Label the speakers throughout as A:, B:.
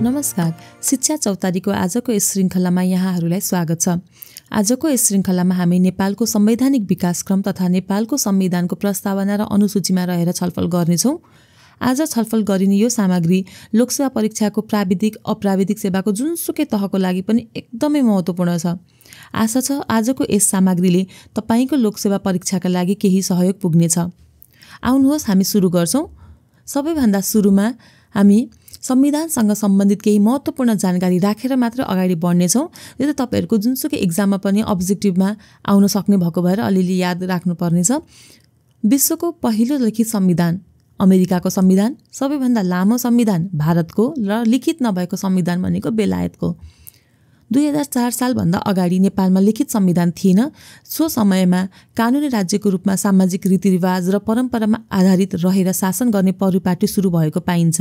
A: नमस्कार, शिक्षा चौतारीको आजको यस श्रृङ्खलामा यहाँहरूलाई स्वागत छ। आजको यस श्रृङ्खलामा हामी नेपालको संवैधानिक विकासक्रम तथा नेपालको संविधानको प्रस्तावना र अनुसूचीमा रहेर छलफल गर्नेछौँ। आज छलफल गरिने यो सामग्री लोकसेवा परीक्षाको प्राविधिक अप्राविधिक सेवाको जुनसुकै तहको लागि पनि एकदमै महत्त्वपूर्ण छ। आशा छ आजको यस सामग्रीले तपाईको लोकसेवा परीक्षाका लागि केही सहयोग पुग्नेछ। आउनुहोस् हामी सुरु गर्छौँ। सबैभन्दा सुरुमा हामी संविधानसँग सम्बन्धित केही महत्त्वपूर्ण जानकारी राखेर मात्र अगाडि बढ्नेछौँ। यो त तपाईहरूको जुनसुकै एक्जाममा पनि अब्जेक्टिभमा आउन सक्ने भएको भएर अलिअलि याद राख्नुपर्नेछ। विश्वको पहिलो लिखित संविधान अमेरिकाको संविधान, सबैभन्दा लामो संविधान भारतको र लिखित नभएको संविधान भनेको बेलायतको। 2004 सालभन्दा अगाडि नेपालमा लिखित संविधान थिएन। सो समयमा कानुनी राज्यको रूपमा सामाजिक रीतिरिवाज र परम्परामा आधारित रहेर शासन गर्ने परिपाटी सुरु भएको पाइन्छ।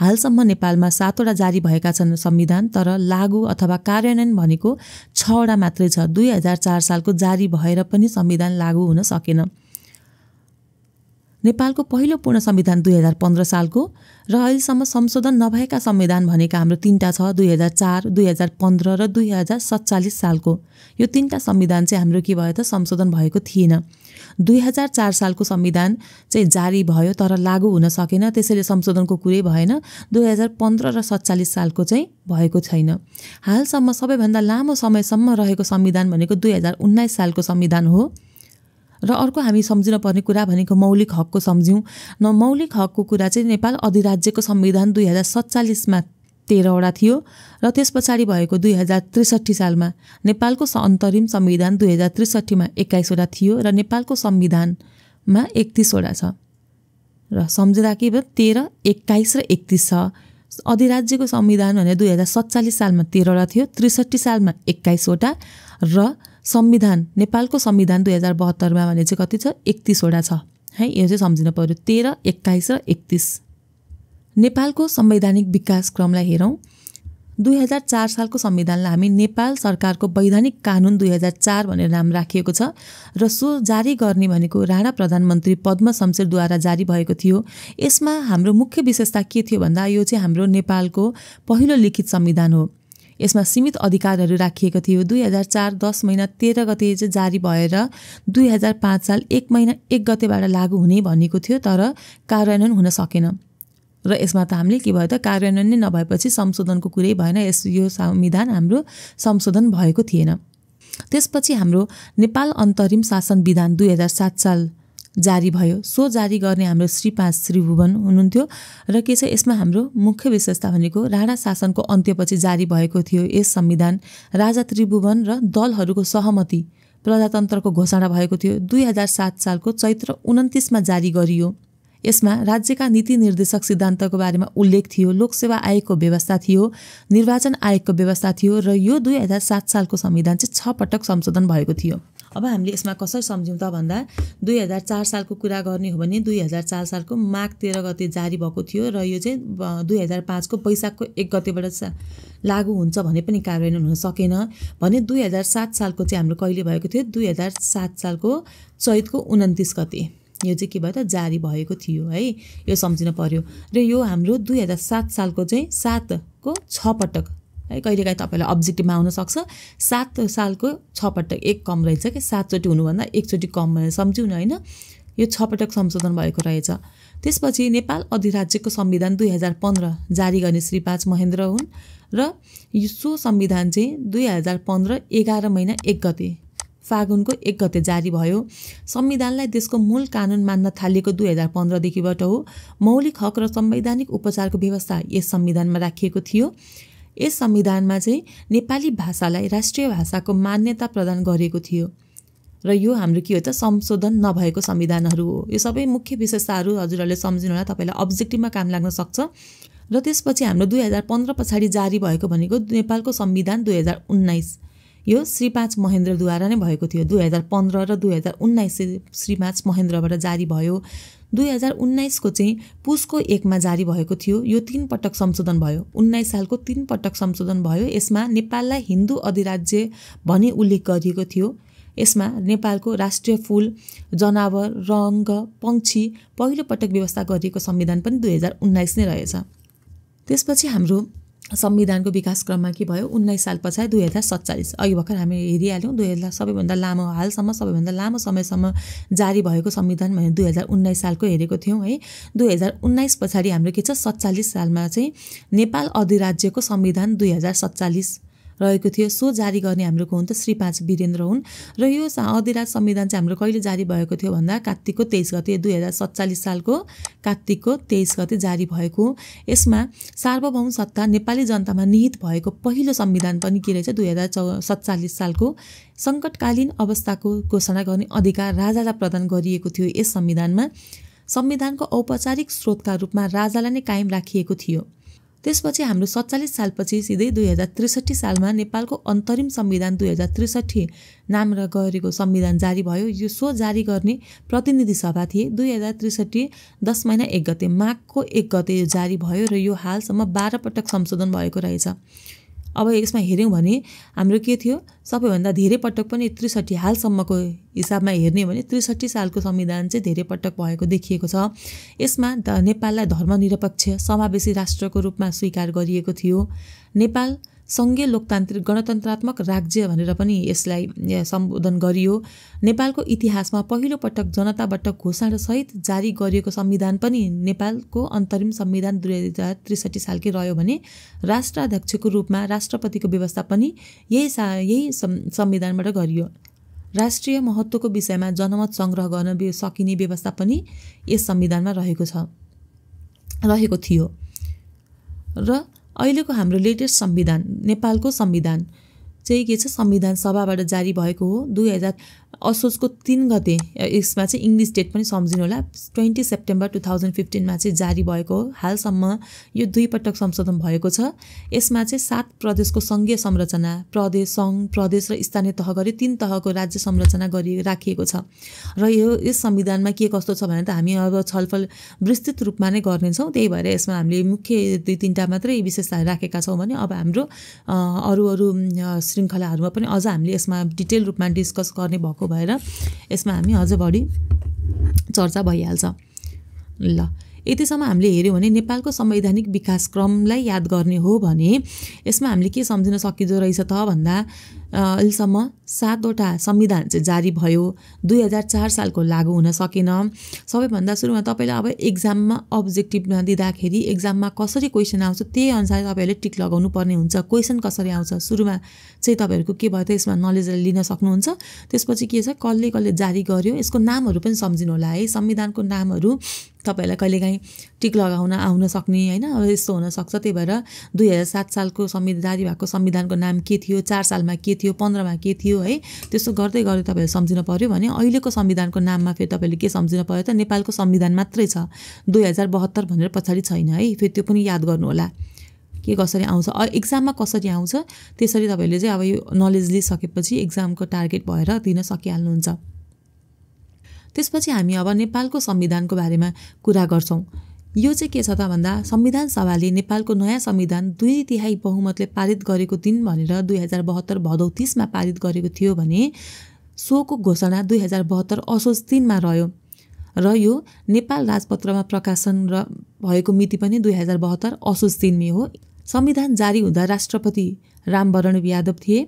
A: हालसम्म नेपालमा 7 वटा जारी भएका छन् संविधान, तर लागू अथवा कार्यान्वयन भनेको 6 वटा मात्रै छ। 2004 सालको जारी भएर पनि संविधान लागू हुन सकेन। नेपालको पहिलो पूर्ण संविधान 2015 सालको र अहिलेसम्म संशोधन नभएका संविधान भनेका हाम्रो 3टा छ, 2004, 2015 र 2047 सालको। यो 3टा संविधान चाहिँ हाम्रो के भयो त संशोधन भएको थिएन। 2004 सालको संविधान चाहिँ जारी भयो तर लागू हुन सकेन, त्यसैले संशोधनको कुरै भएन। 2015 र 47 सालको चाहिँ भएको छैन। हालसम्म सबैभन्दा लामो समयसम्म रहेको संविधान भनेको 2019 सालको संविधान हो। र अर्को हामी सम्झिन पर्ने कुरा भनेको मौलिक हकको सम्झ्यौँ। मौलिक हकको कुरा चाहिँ नेपाल अधिराज्यको संविधान 2047 मा 13 वटा थियो र त्यस पछाडि भएको 2063 सालमा नेपालको अन्तरिम संविधान 2063 मा 21 वटा थियो र नेपालको संविधानमा 31 वटा छ। र सम्झिँदा के भयो 13, 21 र 31 छ। अधिराज्यको संविधान भने 2047 सालमा 13 वटा थियो, 63 सालमा 21 वटा र संविधान नेपालको संविधान 2072 मा भने चाहिँ कति छ 31 वटा छ है। यो चाहिँ सम्झिन पर्यो 13, 21 र 31। नेपालको संवैधानिक विकास क्रमलाई हेरौँ। 2004 सालको संविधानलाई हामी नेपाल सरकारको वैधानिक कानुन 2004 भनेर नाम राखिएको छ र सो जारी गर्ने भनेको राणा प्रधानमन्त्री पद्म शमशेरद्वारा जारी भएको थियो। यसमा हाम्रो मुख्य विशेषता के थियो भन्दा यो चाहिँ हाम्रो नेपालको पहिलो लिखित संविधान हो। यसमा सीमित अधिकारहरू राखिएको थियो। 2004 10 महिना 13 गते चाहिँ जारी भएर 2005 साल 1 महिना 1 गतेबाट लागू हुने भनेको थियो, तर कार्यान्वयन हुन सकेन। र यसमा त हामीले के भयो त कार्यान्वयन नै नभएपछि संशोधनको कुरै भएन। यो संविधान हाम्रो संशोधन भएको थिएन। त्यसपछि हाम्रो नेपाल अन्तरिम शासन विधान 2007 साल जारी भयो। सो जारी गर्ने हाम्रो श्री 5 त्रिभुवन हुनुहुन्थ्यो र के छ यसमा हाम्रो मुख्य विशेषता भनेको राणा शासनको अन्त्यपछि जारी भएको थियो। यस संविधान राजा त्रिभुवन र दलहरूको सहमति प्रजातन्त्रको घोषणा भएको थियो। 2007 सालको चैत्र 29 मा जारी गरियो। यसमा राज्यका नीति निर्देशक सिद्धान्तको बारेमा उल्लेख थियो, लोकसेवा आयोगको व्यवस्था थियो, निर्वाचन आयोगको व्यवस्था थियो र यो 2007 सालको संविधान चाहिँ 6 पटक संशोधन भएको थियो। अब हामीले यसमा कसरी सम्झ्यौँ त भन्दा 2004 सालको कुरा गर्ने हो भने 2004 सालको माघ 13 गते जारी भएको थियो र यो चाहिँ 2005 को वैशाखको 1 गतेबाट लागू हुन्छ भने पनि कार्यान्वयन हुन सकेन भने 2007 सालको चाहिँ हाम्रो कहिले भएको थियो 2007 सालको चैतको 29 गते यो चाहिँ के भयो त जारी भएको थियो है। यो सम्झिन पर्यो र यो हाम्रो 2007 सालको चाहिँ 7 को 6 पटक है। कहिलेकाहीँ तपाईँलाई अब्जेक्टिभमा आउन सक्छ 7 सालको 6 पटक, एक कम रहेछ कि 7 चोटि हुनुभन्दा एकचोटि कम भनेर सम्झ्यौँ न होइन। यो 6 पटक संशोधन भएको रहेछ। त्यसपछि नेपाल अधिराज्यको संविधान 2015 जारी गर्ने श्री 5 महेन्द्र हुन् र सो संविधान चाहिँ 2015 11 महिना 1 गते फागुनको 1 गते जारी भयो। संविधानलाई देशको मूल कानुन मान्न थालिएको 2015 देखिबाट हो। मौलिक हक र संवैधानिक उपचारको व्यवस्था यस संविधानमा राखिएको थियो। यस संविधानमा चाहिँ नेपाली भाषालाई राष्ट्रिय भाषाको मान्यता प्रदान गरिएको थियो र यो हाम्रो के हो त संशोधन नभएको संविधानहरू हो। यो सबै मुख्य विशेषताहरू हजुरहरूले सम्झिनु होला, तपाईँलाई अब्जेक्टिभमा काम लाग्न सक्छ। र त्यसपछि हाम्रो 2015 पछाडि जारी भएको भनेको नेपालको संविधान 2019। यो श्री 5 महेन्द्रद्वारा नै भएको थियो। 2015 र 2019 श्री 5 महेन्द्रबाट जारी भयो। 2019 को चाहिँ पुसको 1 मा जारी भएको थियो। यो 3 पटक संशोधन भयो। 19 सालको 3 पटक संशोधन भयो। यसमा नेपाललाई हिन्दू अधिराज्य भनी उल्लेख गरिएको थियो। यसमा नेपालको राष्ट्रिय फूल, जनावर, रङ्ग, पंक्षी पहिलो पटक व्यवस्था गरिएको संविधान पनि 2019 नै रहेछ। त्यसपछि हाम्रो संविधानको विकास क्रममा के भयो 19 साल पछाडि 2047 अघि भर्खर हामी हेरिहाल्यौँ 2000 सबैभन्दा लामो हालसम्म सबैभन्दा लामो समयसम्म जारी भएको संविधान भने 2019 सालको हेरेको थियौँ है। 2019 पछाडि हाम्रो के छ 47 सालमा चाहिँ नेपाल अधिराज्यको संविधान 2047 रहेको थियो। सो जारी गर्ने हाम्रो को हुन् त श्री 5 वीरेन्द्र हुन् र यो अधिराज संविधान चाहिँ हाम्रो कहिले जारी भएको थियो भन्दा कार्तिकको 23 गते 2047 सालको कार्तिकको 23 गते जारी भएको। यसमा सार्वभौम सत्ता नेपाली जनतामा निहित भएको पहिलो संविधान पनि के रहेछ 2047 सालको सङ्कटकालीन अवस्थाको घोषणा गर्ने अधिकार राजालाई प्रदान गरिएको थियो। यस संविधानमा संविधानको औपचारिक स्रोतका रूपमा राजालाई नै कायम राखिएको थियो। त्यसपछि हाम्रो 47 सालपछि सिधै 2063 सालमा नेपालको अन्तरिम संविधान 2063 नाम गरेको संविधान जारी भयो। यो सो जारी गर्ने प्रतिनिधि सभा थिए। 2063 10 महिना 1 गते माघको 1 गते यो जारी भयो र यो हालसम्म 12 पटक संशोधन भएको रहेछ। अब यसमा हेऱ्यौँ भने हाम्रो के थियो सबैभन्दा धेरै पटक पनि 63 हालसम्मको हिसाबमा हेर्ने हो भने 63 सालको संविधान चाहिँ धेरै पटक भएको देखिएको छ। यसमा नेपाललाई धर्मनिरपेक्ष समावेशी राष्ट्रको रूपमा स्वीकार गरिएको थियो। नेपाल सङ्घीय लोकतान्त्रिक गणतन्त्रात्मक राज्य भनेर पनि यसलाई सम्बोधन गरियो। नेपालको इतिहासमा पहिलो पटक जनताबाट घोषणासहित जारी गरिएको संविधान पनि नेपालको अन्तरिम संविधान 2063 सालकै रह्यो भने राष्ट्राध्यक्षको रूपमा राष्ट्रपतिको व्यवस्था पनि यही संविधानबाट गरियो। राष्ट्रिय महत्त्वको विषयमा जनमत सङ्ग्रह गर्न सकिने व्यवस्था पनि यस संविधानमा रहेको थियो। र अहिलेको हाम्रो लेटेस्ट संविधान नेपालको संविधान चाहिँ के छ संविधान सभाबाट जारी भएको हो। 2000 असोजको 3 गते यसमा चाहिँ इङ्ग्लिस डेट पनि सम्झिनु होला 20 सेप्टेम्बर 2015 मा चाहिँ जारी भएको हो। हालसम्म यो 2 पटक संशोधन भएको छ। यसमा चाहिँ 7 प्रदेशको सङ्घीय संरचना प्रदेश सङ्घ प्रदेश र स्थानीय तह गरी 3 तहको राज्य संरचना राखिएको छ। र यस संविधानमा के कस्तो छ भने त हामी अब छलफल विस्तृत रूपमा नै गर्नेछौँ। त्यही भएर यसमा हामीले मुख्य 2-3टा मात्रै विशेषताहरू राखेका छौँ भने अब हाम्रो अरू श्रृङ्खलाहरूमा पनि अझ हामीले यसमा डिटेल रूपमा डिस्कस गर्ने भएको भएर यसमा हामी अझ बढी चर्चा भइहाल्छ। ल यतिसम्म हामीले हेऱ्यौँ भने नेपालको संवैधानिक विकास क्रमलाई याद गर्ने हो भने यसमा हामीले के सम्झिन सकिँदो रहेछ त भन्दा अहिलेसम्म 7वटा संविधान चाहिँ जारी भयो। 2004 सालको लागू हुन सकेन। सबैभन्दा सुरुमा तपाईँलाई अब एक्जाममा अब्जेक्टिभमा दिँदाखेरि एक्जाममा कसरी क्वेसन आउँछ त्यही अनुसार तपाईँहरूले टिक लगाउनु पर्ने हुन्छ। क्वेसन कसरी आउँछ सुरुमा चाहिँ तपाईँहरूको के भयो त यसमा नलेज लिन सक्नुहुन्छ। त्यसपछि के छ कसले जारी गर्यो यसको नामहरू पनि सम्झिनु होला है। संविधानको नामहरू तपाईँहरूलाई कहिलेकाहीँ टिक लगाउन आउन सक्ने होइन अब यस्तो हुनसक्छ। त्यही भएर 2007 सालको जारी भएको संविधानको नाम के थियो 4 सालमा के थियो 15 मा के थियो है। त्यस्तो गर्दै तपाईँहरूले सम्झिन पर्यो भने अहिलेको संविधानको नाममा फेरि तपाईँले के सम्झिन पर्यो त नेपालको संविधान मात्रै छ 2072 भनेर पछाडि छैन है। फेरि त्यो पनि याद गर्नु होला के कसरी आउँछ एक्जाममा कसरी आउँछ त्यसरी तपाईँहरूले चाहिँ अब यो नलेज लिइसकेपछि एक्जामको टार्गेट भएर दिन सकिहाल्नुहुन्छ। त्यसपछि हामी अब नेपालको संविधानको बारेमा कुरा गर्छौँ। यो चाहिँ के छ त भन्दा संविधान सभाले नेपालको नयाँ संविधान 2/3 बहुमतले पारित गरेको दिन भनेर 2072 भदौ 30 मा पारित गरेको थियो भने सोको घोषणा 2072 असोज 3 मा रह्यो र यो नेपाल राजपत्रमा प्रकाशन भएको मिति पनि 2072 असोज 3 मै हो। संविधान जारी हुँदा राष्ट्रपति रामवरण यादव थिए।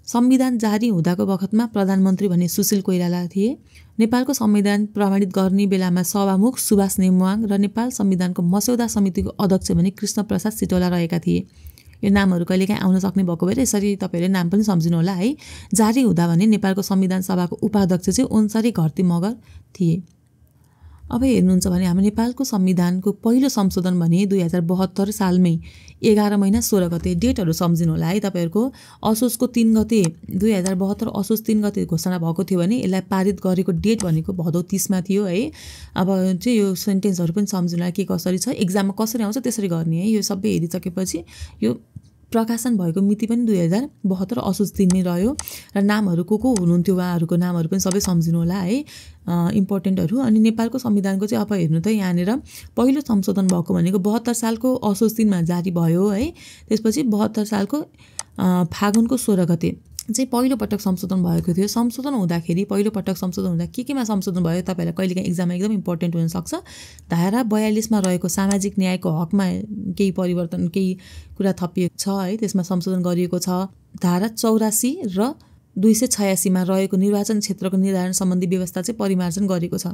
A: संविधान जारी हुँदाको बखतमा प्रधानमन्त्री भने सुशील कोइराला थिए। नेपालको संविधान प्रमाणित गर्ने बेलामा सभामुख सुभाष नेमुवाङ र नेपाल संविधानको मस्यौदा समितिको अध्यक्ष भने कृष्ण प्रसाद सिटौला रहेका थिए। यो नामहरू कहिलेकाहीँ आउन सक्ने भएको भएर यसरी तपाईँहरूले नाम पनि सम्झिनु होला है। जारी हुँदा भने नेपालको संविधान सभाको उपाध्यक्ष चाहिँ ओन्सारी घरती मगर थिए। अब हेर्नुहुन्छ भने हाम्रो नेपालको संविधानको पहिलो संशोधन भने 2072 सालमै 11 महिना 16 गते डेटहरू सम्झिनु होला है। तपाईँहरूको असोजको 3 गते 2072 असोज 3 गते घोषणा भएको थियो भने यसलाई पारित गरेको डेट भनेको भदौ 30 मा थियो है। अब चाहिँ यो सेन्टेन्सहरू पनि सम्झिनु होला के कसरी छ एक्जाममा कसरी आउँछ त्यसरी गर्ने है। यो सबै हेरिसकेपछि यो प्रकाशन भएको मिति पनि 2072 असोज 3 मै रह्यो र नामहरू को हुनुहुन्थ्यो उहाँहरूको नामहरू पनि सबै सम्झिनु होला है इम्पोर्टेन्टहरू। अनि नेपालको संविधानको चाहिँ अब हेर्नु त यहाँनिर पहिलो संशोधन भएको भनेको 72 सालको असोज 3 मा जारी भयो है। त्यसपछि 72 सालको फागुनको 16 गते चाहिँ पहिलो पटक संशोधन भएको थियो। संशोधन हुँदाखेरि पहिलो पटक संशोधन हुँदा केमा संशोधन भयो तपाईँलाई कहिलेकाहीँ एक्जाममा एकदम इम्पोर्टेन्ट हुनसक्छ। धारा 42 मा रहेको सामाजिक न्यायको हकमा केही परिवर्तन केही कुरा थपिएको छ है, त्यसमा संशोधन गरिएको छ। धारा 84 र 286 मा रहेको निर्वाचन क्षेत्रको निर्धारण सम्बन्धी व्यवस्था चाहिँ परिमार्जन गरेको छ।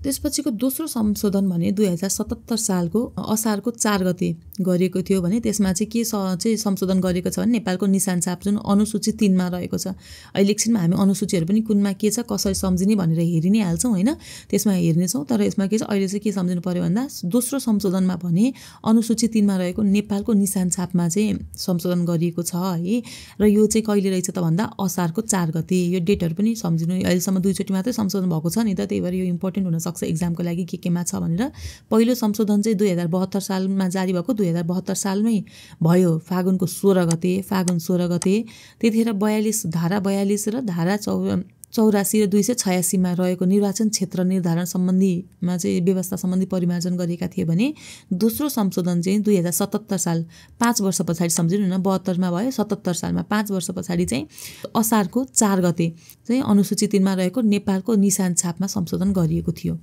A: त्यसपछिको दोस्रो संशोधन भने 2077 सालको असारको 4 गते गरिएको थियो भने त्यसमा चाहिँ के चाहिँ संशोधन गरेको छ भने नेपालको निशान छाप जुन अनुसूची 3 मा रहेको छ। अहिले एकछिनमा हामी अनुसूचीहरू पनि कुनमा के छ कसरी सम्झिने भनेर हेरि नै हाल्छौँ होइन, त्यसमा हेर्नेछौँ। तर यसमा के छ अहिले चाहिँ के सम्झिनु पर्यो भन्दा दोस्रो संशोधनमा भने अनुसूची 3 मा रहेको नेपालको निशान छापमा चाहिँ संशोधन गरिएको छ है। र यो चाहिँ कहिले रहेछ त भन्दा असारको 4 गते। यो डेटहरू पनि सम्झिनु, अहिलेसम्म 2 चोटि मात्रै संशोधन भएको छ नि त, त्यही भएर यो इम्पोर्टेन्ट हुन सक्छ एक्जामको लागि केमा छ भनेर। पहिलो संशोधन चाहिँ 2072 सालमा जारी भएको, 2072 सालमै भयो फागुनको 16 गते, फागुन 16 गते। त्यतिखेर 42 धारा 42 र धारा 84 र 286 मा रहेको निर्वाचन क्षेत्र निर्धारण सम्बन्धीमा चाहिँ व्यवस्था सम्बन्धी परिमार्जन गरेका थिए भने दोस्रो संशोधन चाहिँ 2077 साल 5 वर्ष पछाडि, सम्झिनु न 72 मा भयो, 77 सालमा 5 वर्ष पछाडि चाहिँ असारको 4 गते चाहिँ अनुसूची 3 मा रहेको नेपालको निशान छापमा संशोधन गरिएको थियो।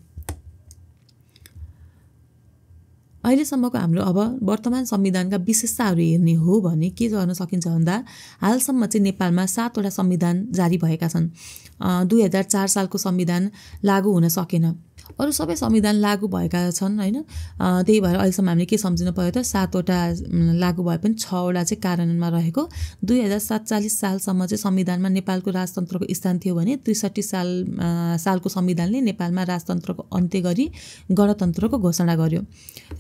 A: अहिलेसम्मको हाम्रो अब वर्तमान संविधानका विशेषताहरू हेर्ने हो भने के गर्न सकिन्छ भन्दा हालसम्म चाहिँ नेपालमा 7 वटा संविधान जारी भएका छन्। 2004 सालको संविधान लागू हुन सकेन, अरू सबै संविधान लागू भएका छन् होइन। त्यही भएर अहिलेसम्म हामीले के सम्झिनु पर्यो त 7 वटा लागू भए पनि 6 वटा चाहिँ कार्यान्वयनमा रहेको। 2047 सालसम्म चाहिँ संविधानमा नेपालको राजतन्त्रको स्थान थियो भने 63 सालको संविधानले नेपालमा राजतन्त्रको अन्त्य गरी गणतन्त्रको घोषणा गर्यो।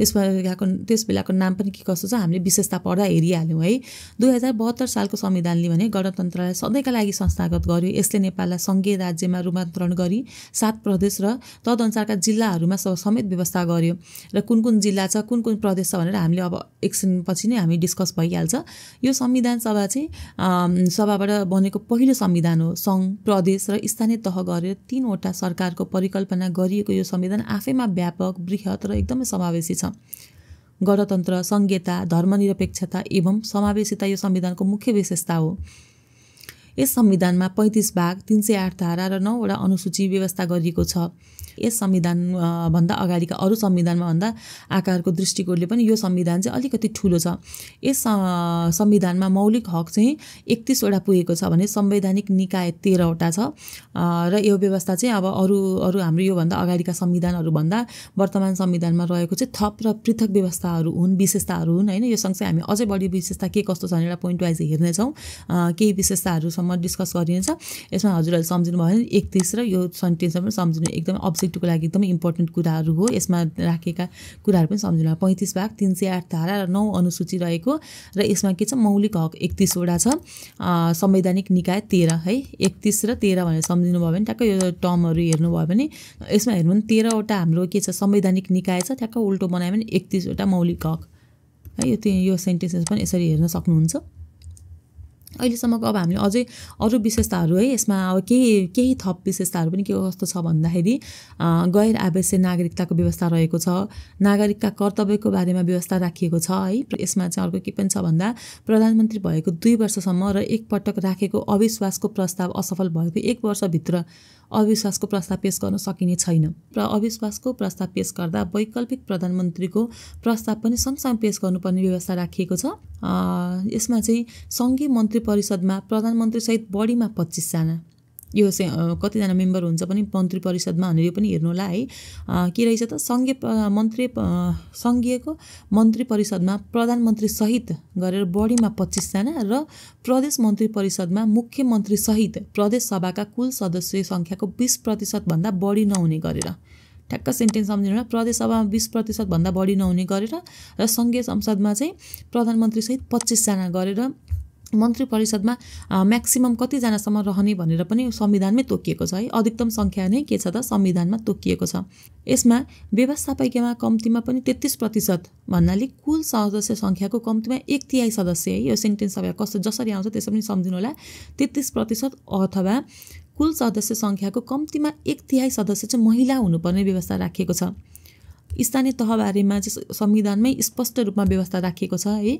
A: त्यस बेलाको नाम पनि के कस्तो छ हामीले विशेषता पढ्दा हेरिहाल्यौँ है। 2072 सालको संविधानले भने गणतन्त्रलाई सधैँका लागि संस्थागत गर्यो। यसले नेपाललाई सङ्घीय राज्यमा रूपान्तरण गरी 7 प्रदेश र तदनुसारका जिल्लाहरूमा समेत व्यवस्था गर्यो। र कुन कुन जिल्ला छ कुन कुन प्रदेश छ भनेर हामीले अब एकछिनपछि नै हामी डिस्कस भइहाल्छ। यो संविधान सभा चाहिँ सभाबाट बनेको पहिलो संविधान हो। सङ्घ, प्रदेश र स्थानीय तह गरेर 3 वटा सरकारको परिकल्पना गरिएको यो संविधान आफैमा व्यापक, बृहत र एकदमै समावेशी छ। गणतन्त्र, संघीयता, धर्मनिरपेक्षता एवं समावेशिता यो संविधानको मुख्य विशेषता हो। यस संविधानमा 35 भाग, 308 धारा र 9 वटा अनुसूची व्यवस्था गरिएको छ। यस संविधान भन्दा अगाडिका अरू संविधानमा भन्दा आकारको दृष्टिकोणले पनि यो संविधान चाहिँ अलिकति ठुलो छ। यस संविधानमा मौलिक हक चाहिँ 31 वटा पुगेको छ भने संवैधानिक निकाय 13 वटा छ। र यो व्यवस्था चाहिँ अब अरू हाम्रो योभन्दा अगाडिका संविधानहरू भन्दा वर्तमान संविधानमा रहेको चाहिँ थप र पृथक व्यवस्थाहरू हुन्, विशेषताहरू हुन् होइन। यो सँगसँगै हामी अझै बढी विशेषता के कस्तो छ भनेर पोइन्ट वाइज हेर्नेछौँ। केही विशेषताहरूसम्म डिस्कस गरिनेछ। यसमा हजुरहरूले सम्झिनु भयो भने 31 र यो सेन्टेन्समा पनि सम्झिनु एकदमै अब्जेक्टको लागि एकदमै इम्पोर्टेन्ट कुराहरू हो। यसमा राखेका कुराहरू पनि सम्झिनु। 35 भाग, 308 धारा र 9 अनुसूची रहेको र यसमा के छ मौलिक हक 31 वटा छ, संवैधानिक निकाय 13 है। 31 र 13 भनेर सम्झिनु भयो भने ट्याक्क यो टर्महरू हेर्नुभयो भने यसमा हेर्नु भने 13 वटा हाम्रो के छ संवैधानिक निकाय छ, ट्याक्क उल्टो बनायो भने 31 वटा मौलिक हक है। यो सेन्टेन्सेस पनि यसरी हेर्न सक्नुहुन्छ। अहिलेसम्मको अब हामीले अझै अरू विशेषताहरू है यसमा अब केही थप विशेषताहरू पनि के कस्तो छ भन्दाखेरि गैर आवश्यक नागरिकताको व्यवस्था रहेको छ। नागरिकका कर्तव्यको बारेमा व्यवस्था राखिएको छ है। यसमा चाहिँ अर्को के पनि छ भन्दा प्रधानमन्त्री भएको 2 वर्षसम्म र एक पटक राखेको अविश्वासको प्रस्ताव असफल भएको 1 वर्षभित्र अविश्वासको प्रस्ताव पेश गर्न सकिने छैन। र अविश्वासको प्रस्ताव पेश गर्दा वैकल्पिक प्रधानमन्त्रीको प्रस्ताव पनि सँगसँगै पेश गर्नुपर्ने व्यवस्था राखिएको छ। यसमा चाहिँ सङ्घीय मन्त्री परिषदमा प्रधानमन्त्रीसहित बढीमा 25 जना, यो चाहिँ कतिजना मेम्बर हुन्छ पनि मन्त्री परिषदमा भनेर यो पनि हेर्नु होला है। के रहेछ त सङ्घीयको मन्त्री परिषदमा प्रधानमन्त्री सहित गरेर बढीमा 25 जना र प्रदेश मन्त्री परिषदमा मुख्यमन्त्री सहित प्रदेश सभाका कुल सदस्य सङ्ख्याको 20% भन्दा बढी नहुने गरेर, ठ्याक्क सेन्टेन्स सम्झिनु होला। प्रदेश सभामा 20% भन्दा बढी नहुने गरेर र सङ्घीय संसदमा चाहिँ प्रधानमन्त्री सहित 25 जना गरेर मन्त्री परिषदमा म्याक्सिमम कतिजनासम्म रहने भनेर पनि संविधानमै तोकिएको छ है। अधिकतम सङ्ख्या नै के छ त संविधानमा तोकिएको छ। यसमा व्यवस्थापकीयमा कम्तीमा पनि 33% भन्नाले कुल सदस्य सङ्ख्याको कम्तीमा 1/3 सदस्य है। यो सेन्टेन्स अब कस्तो जसरी आउँछ त्यसरी पनि सम्झिनु होला। 33% अथवा कुल सदस्य सङ्ख्याको कम्तीमा 1/3 सदस्य चाहिँ महिला हुनुपर्ने व्यवस्था राखिएको छ। स्थानीय तहबारेमा चाहिँ संविधानमै स्पष्ट रूपमा व्यवस्था राखिएको छ है।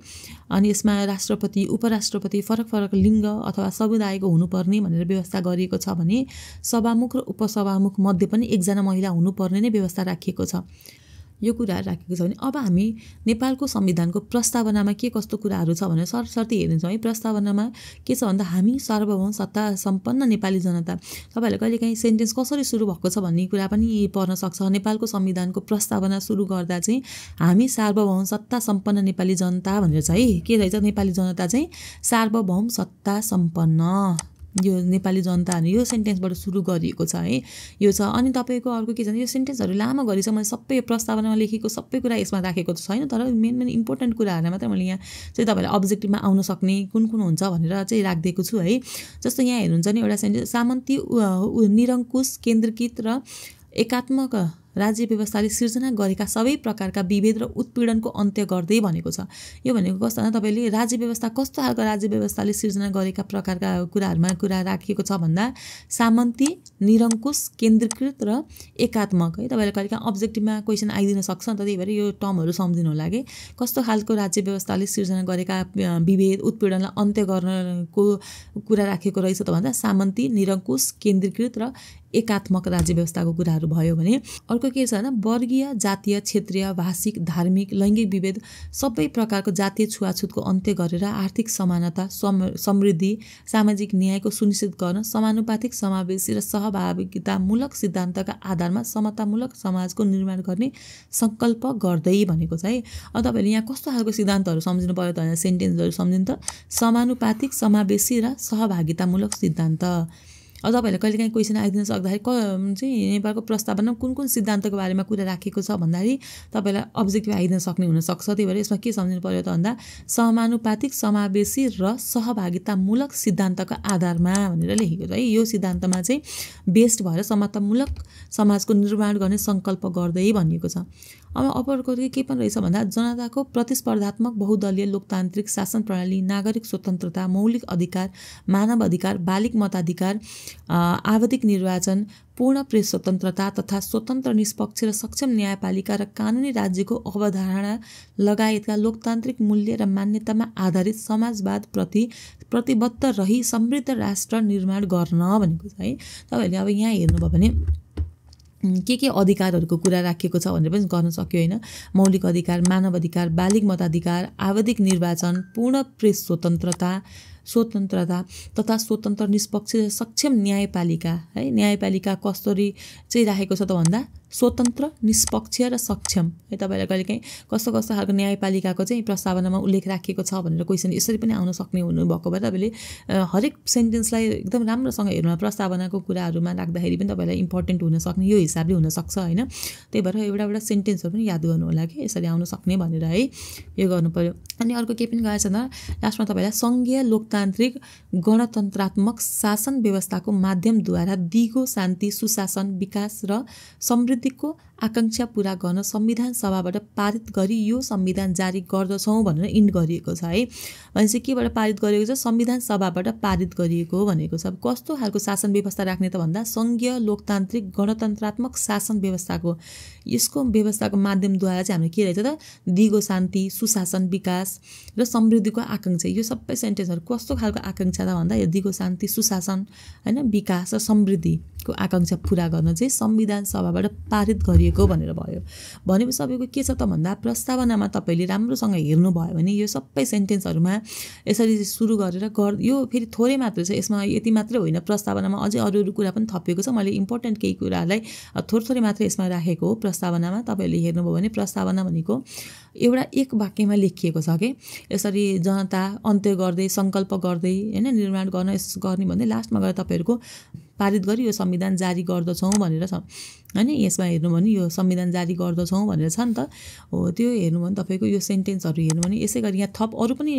A: अनि यसमा राष्ट्रपति, उपराष्ट्रपति फरक लिङ्ग अथवा समुदायको हुनुपर्ने भनेर व्यवस्था गरिएको छ भने सभामुख र उपसभामुख मध्ये पनि 1 जना महिला हुनुपर्ने नै व्यवस्था राखिएको छ। यो कुराहरू राखेको छ भने अब हामी नेपालको संविधानको प्रस्तावनामा के कस्तो कुराहरू छ भनेर सरसर्ती हेर्नेछौँ है। प्रस्तावनामा के छ भन्दा हामी सार्वभौम सत्ता सम्पन्न नेपाली जनता, तपाईँहरूले कहिलेकाहीँ सेन्टेन्स कसरी सुरु भएको छ भन्ने कुरा पनि पर्न सक्छ। नेपालको संविधानको प्रस्तावना सुरु गर्दा चाहिँ हामी सार्वभौम सत्ता सम्पन्न नेपाली जनता भनेर छ है। के रहेछ, नेपाली जनता चाहिँ सार्वभौम सत्ता सम्पन्न, यो नेपाली जनता यो सेन्टेन्सबाट सुरु गरिएको छ है। यो छ। अनि तपाईँको अर्को के छ भने यो सेन्टेन्सहरू लामो गरी छ, मैले सबै प्रस्तावनामा लेखेको सबै कुरा यसमा राखेको छैन, तर मेन इम्पोर्टेन्ट कुराहरूलाई मात्रै मैले यहाँ चाहिँ तपाईँलाई अब्जेक्टिभमा आउन सक्ने कुन कुन हुन्छ भनेर चाहिँ राखिदिएको छु है। जस्तो यहाँ हेर्नुहुन्छ नि एउटा सेन्टेन्स, सामन्ती निरङ्कुश केन्द्रीकृत र एकात्मक राज्य व्यवस्थाले सिर्जना गरेका सबै प्रकारका विभेद र उत्पीडनको अन्त्य गर्दै भनेको छ। यो भनेको कस्तो भन्दा तपाईँले राज्य व्यवस्था कस्तो खालको राज्य व्यवस्थाले सिर्जना गरेका प्रकारका कुराहरूमा कुरा राखिएको छ भन्दा सामन्ती निरङ्कुश केन्द्रीकृत र एकात्मक है। तपाईँले कहिलेकाहीँ अब्जेक्टिभमा क्वेसन आइदिन सक्छ नि त, त्यही भएर यो टर्महरू सम्झिनु होला कि कस्तो खालको राज्य व्यवस्थाले सिर्जना गरेका विभेद उत्पीडनलाई अन्त्य गर्नको कुरा राखेको रहेछ त भन्दा सामन्ती निरङ्कुश केन्द्रीकृत र एकात्मक राज्य व्यवस्थाको कुराहरू भयो भने अर्को के छ भने वर्गीय जातीय क्षेत्रीय भाषिक धार्मिक लैङ्गिक विभेद सबै प्रकारको जातीय छुवाछुतको अन्त्य गरेर आर्थिक समानता समृद्धि सामाजिक न्यायको सुनिश्चित गर्न समानुपातिक समावेशी र सहभागितामूलक सिद्धान्तका आधारमा समतामूलक समाजको निर्माण गर्ने सङ्कल्प गर्दै भनेको छ है। अब तपाईँले यहाँ कस्तो खालको सिद्धान्तहरू सम्झिनु पर्यो त, सेन्टेन्सहरू सम्झिनु त समानुपातिक समावेशी र सहभागितामूलक सिद्धान्त। अब तपाईँहरूले कहिलेकाहीँ क्वेसन आइदिन सक्दाखेरि चाहिँ नेपालको प्रस्तावनामा कुन कुन सिद्धान्तको बारेमा कुरा राखेको छ भन्दाखेरि तपाईँलाई अब्जेक्टिभ आइदिन सक्ने हुनसक्छ। त्यही भएर यसमा के सम्झिनु पर्यो त भन्दा समानुपातिक समावेशी र सहभागितामूलक सिद्धान्तका आधारमा भनेर लेखेको छ है। यो सिद्धान्तमा चाहिँ बेस्ड भएर समतामूलक समाजको निर्माण गर्ने सङ्कल्प गर्दै भनिएको छ। अब अपरको के पनि रहेछ भन्दा जनताको प्रतिस्पर्धात्मक बहुदलीय लोकतान्त्रिक शासन प्रणाली, नागरिक स्वतन्त्रता, मौलिक अधिकार, मानव अधिकार, बालिक मताधिकार, आवधिक निर्वाचन, पूर्ण प्रेस स्वतन्त्रता तथा स्वतन्त्र निष्पक्ष र सक्षम न्यायपालिका र कानुनी राज्यको अवधारणा लगायतका लोकतान्त्रिक मूल्य र मान्यतामा आधारित समाजवाद प्रति प्रतिबद्ध रही समृद्ध राष्ट्र निर्माण गर्न भनेको छ है। तपाईँहरूले अब यहाँ हेर्नुभयो भने के अधिकारहरूको कुरा राखिएको छ भनेर पनि गर्न सक्यो होइन। मौलिक अधिकार, मानव अधिकार, बालिक मताधिकार, आवधिक निर्वाचन, पूर्ण प्रेस स्वतन्त्रता तथा स्वतन्त्र निष्पक्ष सक्षम न्यायपालिका है। न्यायपालिका कसरी चाहिँ राखेको छ त भन्दा स्वतन्त्र निष्पक्ष र सक्षम है। तपाईँलाई कहिलेकाहीँ कस्तो कस्तो खालको न्यायपालिकाको चाहिँ प्रस्तावनामा उल्लेख राखिएको छ भनेर क्वेसन यसरी पनि आउन सक्ने हुनुभएको भएर तपाईँले हरेक सेन्टेन्सलाई एकदम राम्रोसँग हेर्नु, प्रस्तावनाको कुराहरूमा राख्दाखेरि पनि तपाईँलाई इम्पोर्टेन्ट हुन सक्ने यो हिसाबले हुनसक्छ होइन। त्यही भएर एउटा सेन्टेन्सहरू पनि याद गर्नु होला कि यसरी आउन सक्ने भनेर है, यो गर्नु पर्यो। अनि अर्को के पनि गएछ भन्दा लास्टमा तपाईँलाई सङ्घीय लोकतान्त्रिक गणतन्त्रात्मक शासन व्यवस्थाको माध्यमद्वारा दिगो शान्ति सुशासन विकास र समृद्धिको आकाङ्क्षा पूरा गर्न संविधान सभाबाट पारित गरी यो संविधान जारी गर्दछौँ भनेर इन्ड गरिएको छ है। भनेपछि केबाट पारित गरिएको छ, संविधान सभाबाट पारित गरिएको भनेको छ। कस्तो खालको शासन व्यवस्था राख्ने त भन्दा सङ्घीय लोकतान्त्रिक गणतन्त्रात्मक शासन व्यवस्थाको, यसको व्यवस्थाको माध्यमद्वारा चाहिँ हाम्रो के रहेछ त दिगो शान्ति सुशासन विकास र समृद्धिको आकाङ्क्षा। यो सबै सेन्टेन्सहरू कस्तो खालको आकाङ्क्षा त भन्दा यो दिगो शान्ति सुशासन होइन विकास र समृद्धिको आकाङ्क्षा पुरा गर्न चाहिँ संविधान सभाबाट पारित गरिएको भनेर भयो। भनेपछि सबैको के छ त भन्दा प्रस्तावनामा तपाईँले राम्रोसँग हेर्नुभयो भने यो सबै सेन्टेन्सहरूमा यसरी सुरु गरेर यो फेरि थोरै मात्र छ, यसमा यति मात्रै होइन, प्रस्तावनामा अझै अरू कुरा पनि थपिएको छ। मैले इम्पोर्टेन्ट केही कुराहरूलाई थोरै मात्रै यसमा राखेको हो प्रस्तावनामा। तपाईँहरूले हेर्नुभयो भने प्रस्तावना भनेको एउटा एक वाक्यमा लेखिएको छ कि यसरी जनता अन्त्य गर्दै सङ्कल्प गर्दै होइन निर्माण गर्न गर्ने भन्दै लास्टमा गएर तपाईँहरूको पारित गरी यो संविधान जारी गर्दछौँ भनेर छ होइन। यसमा हेर्नु भने यो संविधान जारी गर्दछौँ भनेर छ नि त हो। त्यो हेर्नु भने तपाईँको यो सेन्टेन्सहरू हेर्नु भने यसै गरी यहाँ थप अरू पनि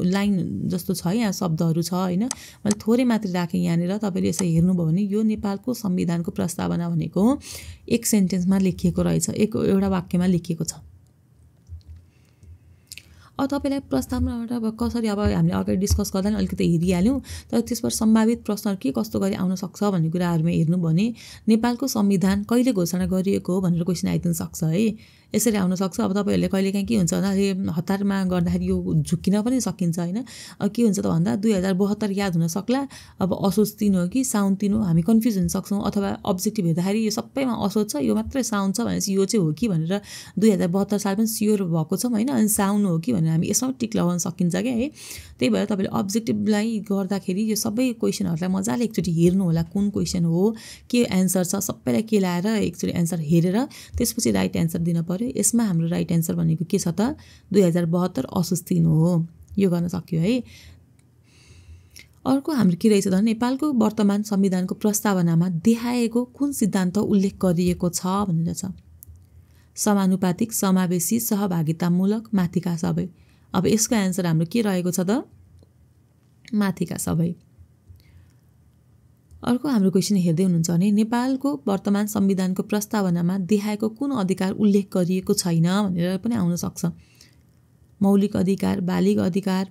A: लाइन जस्तो छ यहाँ शब्दहरू छ होइन। मैले थोरै मात्रै राखेँ यहाँनिर, तपाईँले यसै हेर्नुभयो भने यो नेपालको संविधानको प्रस्तावना भनेको एक सेन्टेन्समा लेखिएको रहेछ, एउटा वाक्यमा लेखिएको छ। अब तपाईँलाई प्रस्तावनाबाट अब कसरी अब हामीले अगाडि डिस्कस गर्दा अलिकति हेरिहाल्यौँ, तर त्यसबाट सम्भावित प्रश्नहरू के कस्तो गरी आउन सक्छ भन्ने कुराहरूमा हेर्नु भने नेपालको संविधान कहिले घोषणा गरिएको हो भनेर क्वेसन आइदिन सक्छ है। यसरी आउन सक्छ। अब तपाईँहरूले कहिलेकाहीँ के हुन्छ भन्दाखेरि हतारमा गर्दाखेरि यो झुक्किन पनि सकिन्छ होइन। अब के हुन्छ त भन्दा 2072 याद हुन सक्ला, अब असोज 3 हो कि साउन 3 हो, हामी कन्फ्युज हुन सक्छौँ। अथवा अब्जेक्टिभ हेर्दाखेरि यो सबैमा असोज छ, यो मात्रै साउन छ भनेपछि यो चाहिँ हो कि भनेर 2072 साल पनि स्योर भएको छौँ होइन। अनि साउन हो कि भनेर हामी यसमा टिक लगाउन सकिन्छ क्या है। त्यही भएर तपाईँले अब्जेक्टिभलाई गर्दाखेरि यो सबै क्वेसनहरूलाई मजाले एकचोटि हेर्नु होला, कुन क्वेसन हो, के एन्सर छ, सबैलाई के लाएर एकचोटि एन्सर हेरेर त्यसपछि राइट एन्सर दिन पर्यो। यसमा हाम्रो राइट एन्सर भनेको के छ त 2072 असोज 3 हो। यो गर्न सक्यो है। अर्को हाम्रो के रहेछ त नेपालको वर्तमान संविधानको प्रस्तावनामा देखाएको कुन सिद्धान्त उल्लेख गरिएको छ भनेर छ। समानुपातिक, समावेशी, सहभागितामूलक, माथिका सबै। अब यसको एन्सर हाम्रो के रहेको छ त माथिका सबै। अर्को हाम्रो क्वेसन हेर्दै हुनुहुन्छ भने नेपालको वर्तमान संविधानको प्रस्तावनामा देखाएको कुन अधिकार उल्लेख गरिएको छैन भनेर पनि आउन सक्छ। मौलिक अधिकार, बालिग अधिकार,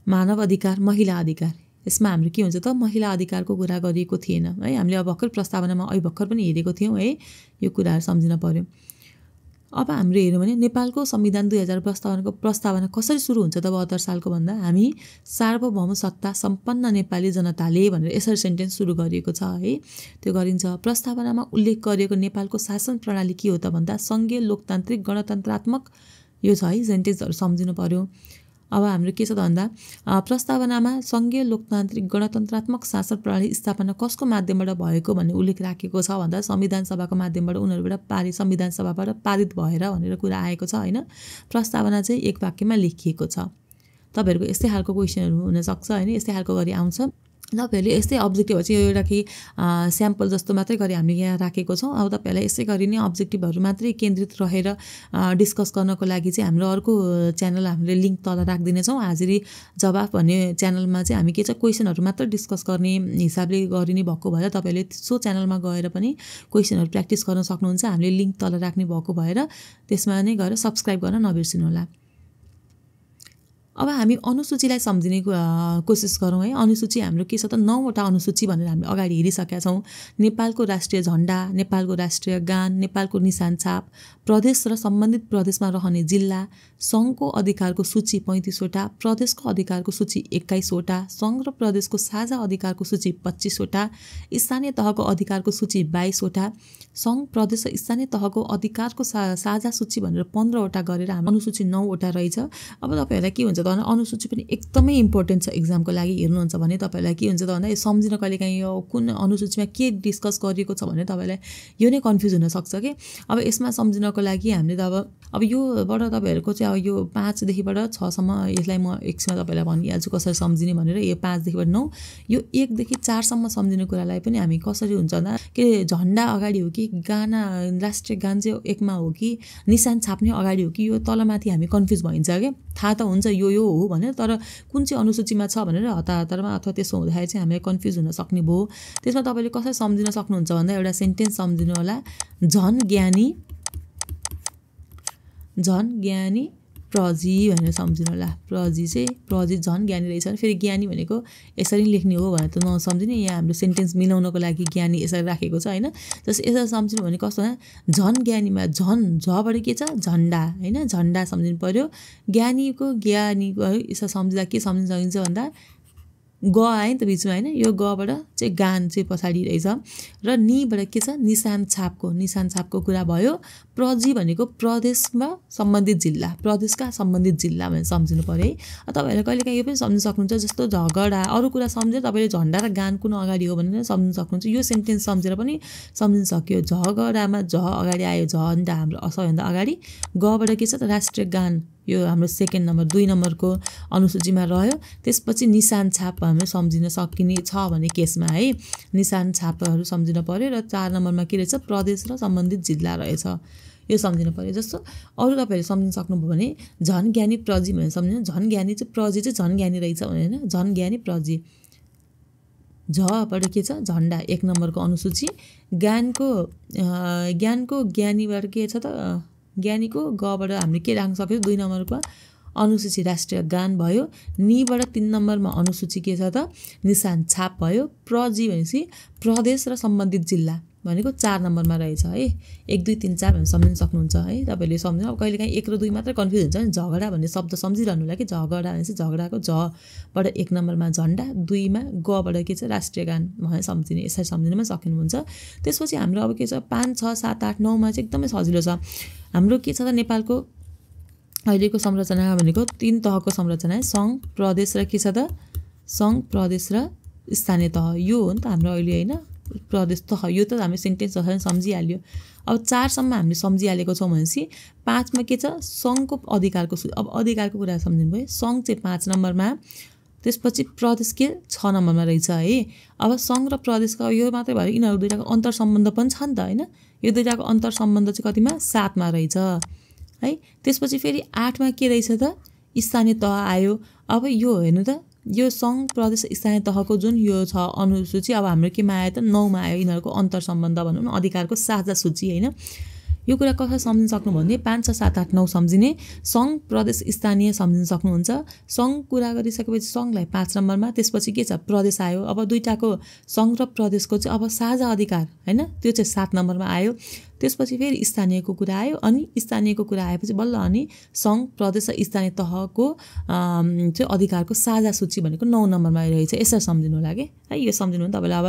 A: मानव अधिकार, महिला अधिकार। यसमा हाम्रो के हुन्छ त महिला अधिकारको कुरा गरिएको थिएन है। हामीले अब भर्खर प्रस्तावनामा भर्खर पनि हेरेको थियौँ है। यो कुराहरू सम्झिन पर्यो। अब हाम्रो हेर्यौँ भने नेपालको संविधान 2000 प्रस्तावना कसरी सुरु हुन्छ त 72 सालको भन्दा हामी सार्वभौम सत्ता सम्पन्न नेपाली जनताले भनेर यसरी सेन्टेन्स सुरु गरिएको छ है। त्यो गरिन्छ। प्रस्तावनामा उल्लेख गरिएको नेपालको शासन प्रणाली के हो त भन्दा सङ्घीय लोकतान्त्रिक गणतन्त्रात्मक यो छ है। सेन्टेन्सहरू सम्झिनु पर्यो। अब हाम्रो के छ त भन्दा प्रस्तावनामा सङ्घीय लोकतान्त्रिक गणतन्त्रात्मक शासन प्रणाली स्थापना कसको माध्यमबाट भएको भन्ने उल्लेख राखेको छ भन्दा संविधान सभाको माध्यमबाट उनीहरूबाट संविधान सभाबाट पारित भएर भनेर कुरा आएको छ होइन। प्रस्तावना चाहिँ एक वाक्यमा लेखिएको छ। तपाईँहरूको यस्तै खालको क्वेसनहरू हुनसक्छ होइन। यस्तै खालको गरी आउँछ। तपाईँहरूले यस्तै अब्जेक्टिभहरू चाहिँ एउटा कि स्याम्पल जस्तो मात्रै गरी हामीले यहाँ राखेको छौँ। अब तपाईँहरूलाई यसै गरी नै अब्जेक्टिभहरू मात्रै केन्द्रित रहेर डिस्कस गर्नको लागि चाहिँ हाम्रो अर्को च्यानल हामीले लिङ्क तल राखिदिनेछौँ। हाजिरी जवाफ भन्ने च्यानलमा चाहिँ हामी के छ क्वेसनहरू मात्र डिस्कस गर्ने हिसाबले गरिने भएको भएर तपाईँहरूले सो च्यानलमा गएर पनि क्वेसनहरू प्र्याक्टिस गर्न सक्नुहुन्छ। हामीले लिङ्क तल राख्ने भएको भएर त्यसमा नै गएर सब्सक्राइब गर्न नबिर्सिनु होला। अब हामी अनुसूचीलाई सम्झिने कोसिस गरौँ है। अनुसूची हाम्रो के छ त 9वटा अनुसूची भनेर हामी अगाडि हेरिसकेका छौँ। नेपालको राष्ट्रिय झन्डा, नेपालको राष्ट्रिय गान, नेपालको निशान छाप, प्रदेश र सम्बन्धित प्रदेशमा रहने जिल्ला, सङ्घको अधिकारको सूची 35वटा, प्रदेशको अधिकारको सूची 21वटा, सङ्घ र प्रदेशको साझा अधिकारको सूची 25वटा, स्थानीय तहको अधिकारको सूची 22वटा, सङ्घ, प्रदेश र स्थानीय तहको अधिकारको साझा सूची भनेर 15वटा गरेर हाम्रो अनुसूची 9वटा रहेछ। अब तपाईँहरूलाई के हुन्छ त भन्दा अनुसूची पनि एकदमै इम्पोर्टेन्ट छ एक्जामको लागि। हेर्नुहुन्छ भने तपाईँहरूलाई के हुन्छ त भन्दा यो सम्झिन कहिलेकाहीँ यो कुन अनुसूचीमा के डिस्कस गरिएको छ भने तपाईँलाई यो नै कन्फ्युज हुनसक्छ कि। अब यसमा सम्झिनको लागि हामीले त अब योबाट तपाईँहरूको चाहिँ अब यो 5 देखिबाट 6 सम्म यसलाई म एकछिनमा तपाईँलाई भनिहाल्छु कसरी सम्झिने भनेर। यो 5 देखिबाट 9, यो 1 देखि 4 सम्म सम्झिने कुरालाई पनि हामी कसरी हुन्छ भन्दा के झन्डा अगाडि हो कि गाना राष्ट्रिय गान चाहिँ एकमा हो कि निशान छाप्ने अगाडि हो कि यो तलमाथि हामी कन्फ्युज भइन्छ क्या। थाहा त हुन्छ यो हो भनेर, तर कुन चाहिँ अनुसूचीमा छ भनेर हतारमा अथवा त्यसो हुँदाखेरि चाहिँ हामीलाई कन्फ्युज हुन सक्ने भयो। त्यसमा तपाईँले कसरी सम्झिन सक्नुहुन्छ भन्दा एउटा सेन्टेन्स सम्झिनु होला। झन् ज्ञानी प्रजी भनेर सम्झिनु होला। प्रजी झन् ज्ञानी रहेछ भने फेरि ज्ञानी भनेको यसरी लेख्ने हो भनेर त नसम्झिने। यहाँ हाम्रो सेन्टेन्स मिलाउनको लागि ज्ञानी यसरी राखेको छ होइन। जस्तो यसरी सम्झिनु भने कस्तो झन् ज्ञानीमा झन् झबाट के छ झन्डा होइन, झन्डा सम्झिनु पर्यो। ज्ञानीको यसो सम्झिँदा के सम्झिन सकिन्छ भन्दा ग आयो नि त बिचमा होइन। यो गबाट चाहिँ गान चाहिँ पछाडि रहेछ र निबाट के छ निशान छापको कुरा भयो। प्रजी भनेको प्रदेशमा सम्बन्धित जिल्ला, प्रदेशका सम्बन्धित जिल्ला भनेर सम्झिनु पर्यो है। तपाईँहरूले कहिलेकाहीँ यो पनि सम्झिन सक्नुहुन्छ। जस्तो झगडा अरू कुरा सम्झेर तपाईँले झन्डा र गान कुन अगाडि हो भनेर सम्झिन सक्नुहुन्छ। यो सेन्टेन्स सम्झेर पनि सम्झिन सक्यो। झगडामा अगाडि आयो, झन्डा हाम्रो सबैभन्दा अगाडि। गबाट के छ त राष्ट्रिय गान, यो हाम्रो सेकेन्ड नम्बर 2 नम्बरको अनुसूचीमा रह्यो। त्यसपछि निशान छाप हामीले सम्झिन सकिने छ भने केसमा है निशान छापहरू सम्झिन पर्यो। र 4 नम्बरमा के रहेछ प्रदेश र सम्बन्धित जिल्ला रहेछ, यो सम्झिन पर्यो। जस्तो अरू तपाईँहरूले सम्झिन सक्नुभयो भने झन् ज्ञानी प्रजी भनेर सम्झिनु। झन् ज्ञानी चाहिँ प्रजी चाहिँ झन् ज्ञानी रहेछ भने होइन, झन् ज्ञानी प्रजी। झबाट के छ झन्डा 1 नम्बरको अनुसूची। ज्ञानको ज्ञानीबाट के छ त ज्ञानीको गबाट हामीले के राख्न सक्छौँ 2 नम्बरको अनुसूची राष्ट्रिय गान भयो। निबाट 3 नम्बरमा अनुसूची के छ त निशान छाप भयो। प्रजी भनेपछि प्रदेश र सम्बन्धित जिल्ला भनेको 4 नम्बरमा रहेछ है। 1 2 3 4 भनेर सम्झिन सक्नुहुन्छ है। तपाईँले सम्झिनु अब कहिलेकाहीँ 1 र 2 मात्रै कन्फ्युज हुन्छ नि। झगडा भन्ने शब्द सम्झिरहनु होला कि झगडा भनेपछि झगडाको झबाट 1 नम्बरमा झन्डा, 2मा गबाट के छ राष्ट्रिय गान भनेर सम्झिने, यसरी सम्झिन पनि सक्नुहुन्छ। त्यसपछि हाम्रो अब के छ 5 6 7 8 9 मा चाहिँ एकदमै सजिलो छ। हाम्रो के छ त नेपालको अहिलेको संरचना भनेको 3 तहको संरचना है। सङ्घ, प्रदेश र के छ त सङ्घ, प्रदेश र स्थानीय तह। यो हो नि त हाम्रो अहिले होइन प्रदेश तह। यो त हामीले सेन्टेन्स जसरी सम्झिहाल्यो। अब 4 सम्म हामीले सम्झिहालेको छौँ भनेपछि 5 मा के छ सङ्घको अधिकारको अब अधिकारको कुरा सम्झिनु भयो। सङ्घ चाहिँ 5 नम्बरमा, त्यसपछि प्रदेश के 6 नम्बरमा रहेछ है। अब सङ्घ र प्रदेशको यो मात्रै भयो, यिनीहरू दुईटाको अन्तर सम्बन्ध पनि छ नि त होइन। यो दुईटाको अन्तर सम्बन्ध चाहिँ कतिमा 7 मा रहेछ है। त्यसपछि फेरि 8 मा के रहेछ त स्थानीय तह आयो। अब यो हेर्नु त यो सङ्घ, प्रदेश, स्थानीय तहको जुन यो छ अनुसूची अब हाम्रो केमा आयो त 9 मा आयो। यिनीहरूको अन्तर सम्बन्ध भनौँ न अधिकारको साझा सूची होइन। यो कुरा कसरी सम्झिन सक्नु भने 5 6 7 8 9 सम्झिने, सङ्घ, प्रदेश, स्थानीय सम्झिन सक्नुहुन्छ। सङ्घ कुरा गरिसकेपछि सङ्घलाई 5 नम्बरमा, त्यसपछि के छ प्रदेश आयो। अब दुईटाको सङ्घ र प्रदेशको चाहिँ अब साझा अधिकार होइन त्यो चाहिँ 7 नम्बरमा आयो। त्यसपछि फेरि स्थानीयको कुरा आयो। अनि स्थानीयको कुरा आएपछि बल्ल अनि सङ्घ, प्रदेश र स्थानीय तहको चाहिँ अधिकारको साझा सूची भनेको 9 नम्बरमा रहेछ। यसरी सम्झिनु होला कि है। यो सम्झिनु भने तपाईँलाई अब